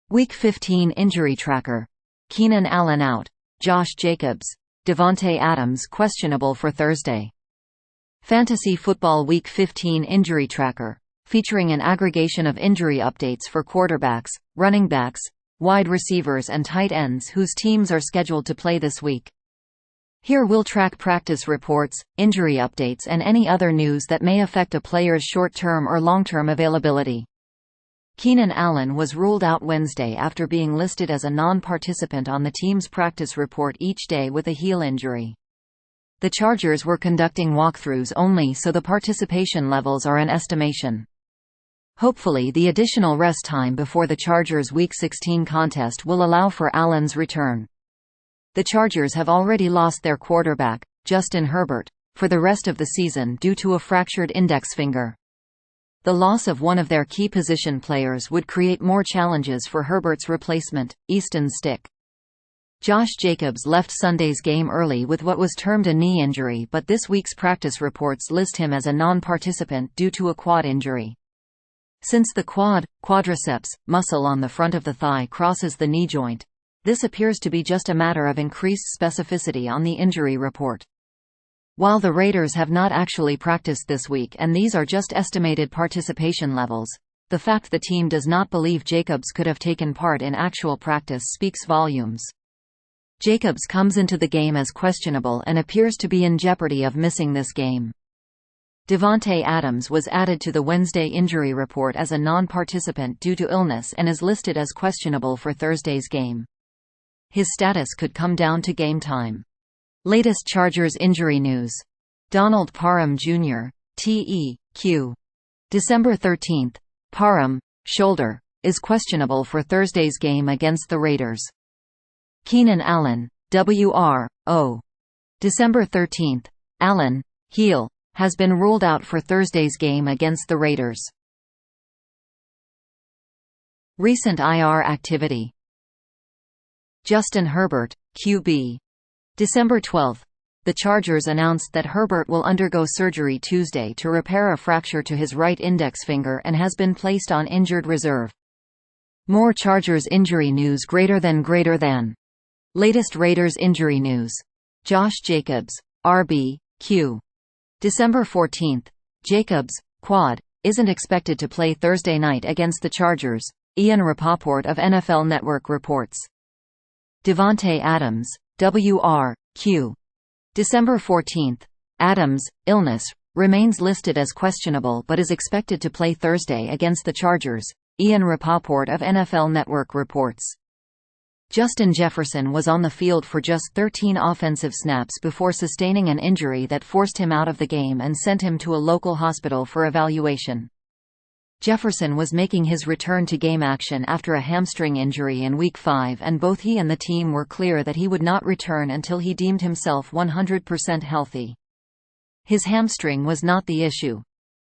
Week 15 Injury Tracker. Keenan Allen out. Josh Jacobs. Davante Adams questionable for Thursday. Fantasy Football Week 15 Injury Tracker, featuring an aggregation of injury updates for quarterbacks, running backs, wide receivers and tight ends whose teams are scheduled to play this week. Here we'll track practice reports, injury updates and any other news that may affect a player's short-term or long-term availability. Keenan Allen was ruled out Wednesday after being listed as a non-participant on the team's practice report each day with a heel injury. The Chargers were conducting walkthroughs only, so the participation levels are an estimation. Hopefully the additional rest time before the Chargers' Week 16 contest will allow for Allen's return. The Chargers have already lost their quarterback, Justin Herbert, for the rest of the season due to a fractured index finger. The loss of one of their key position players would create more challenges for Herbert's replacement, Easton Stick. Josh Jacobs left Sunday's game early with what was termed a knee injury, but this week's practice reports list him as a non-participant due to a quad injury. Since the quadriceps muscle on the front of the thigh crosses the knee joint, this appears to be just a matter of increased specificity on the injury report. While the Raiders have not actually practiced this week and these are just estimated participation levels, the fact the team does not believe Jacobs could have taken part in actual practice speaks volumes. Jacobs comes into the game as questionable and appears to be in jeopardy of missing this game. Davante Adams was added to the Wednesday injury report as a non-participant due to illness and is listed as questionable for Thursday's game. His status could come down to game time. Latest Chargers injury news. Donald Parham Jr., TEQ. December 13. Parham, shoulder, is questionable for Thursday's game against the Raiders. Keenan Allen, WRO. December 13. Allen, heel, has been ruled out for Thursday's game against the Raiders. Recent IR activity. Justin Herbert, QB. December 12. The Chargers announced that Herbert will undergo surgery Tuesday to repair a fracture to his right index finger and has been placed on injured reserve. More Chargers injury news greater than. Latest Raiders injury news. Josh Jacobs, RB/Q. December 14. Jacobs, quad, isn't expected to play Thursday night against the Chargers, Ian Rapoport of NFL Network reports. Davante Adams, WRQ. December 14. Adams' illness remains listed as questionable but is expected to play Thursday against the Chargers, Ian Rapoport of NFL Network reports. Justin Jefferson was on the field for just 13 offensive snaps before sustaining an injury that forced him out of the game and sent him to a local hospital for evaluation. Jefferson was making his return to game action after a hamstring injury in Week 5, and both he and the team were clear that he would not return until he deemed himself 100% healthy. His hamstring was not the issue.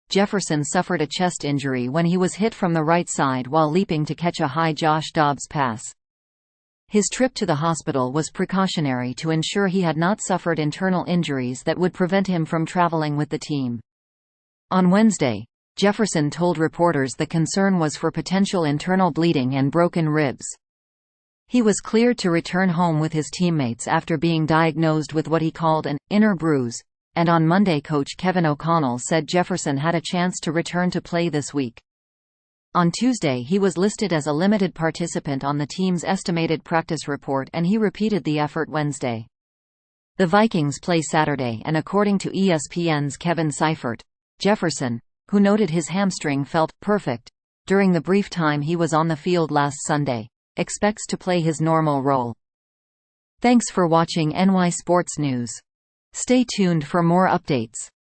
Jefferson suffered a chest injury when he was hit from the right side while leaping to catch a high Josh Dobbs pass. His trip to the hospital was precautionary to ensure he had not suffered internal injuries that would prevent him from traveling with the team. On Wednesday, Jefferson told reporters the concern was for potential internal bleeding and broken ribs. He was cleared to return home with his teammates after being diagnosed with what he called an inner bruise, and on Monday coach Kevin O'Connell said Jefferson had a chance to return to play this week. On Tuesday he was listed as a limited participant on the team's estimated practice report, and he repeated the effort Wednesday. The Vikings play Saturday, and according to ESPN's Kevin Seifert, Jefferson, who noted his hamstring felt perfect during the brief time he was on the field last Sunday, expects to play his normal role. Thanks for watching NY Sports News. Stay tuned for more updates.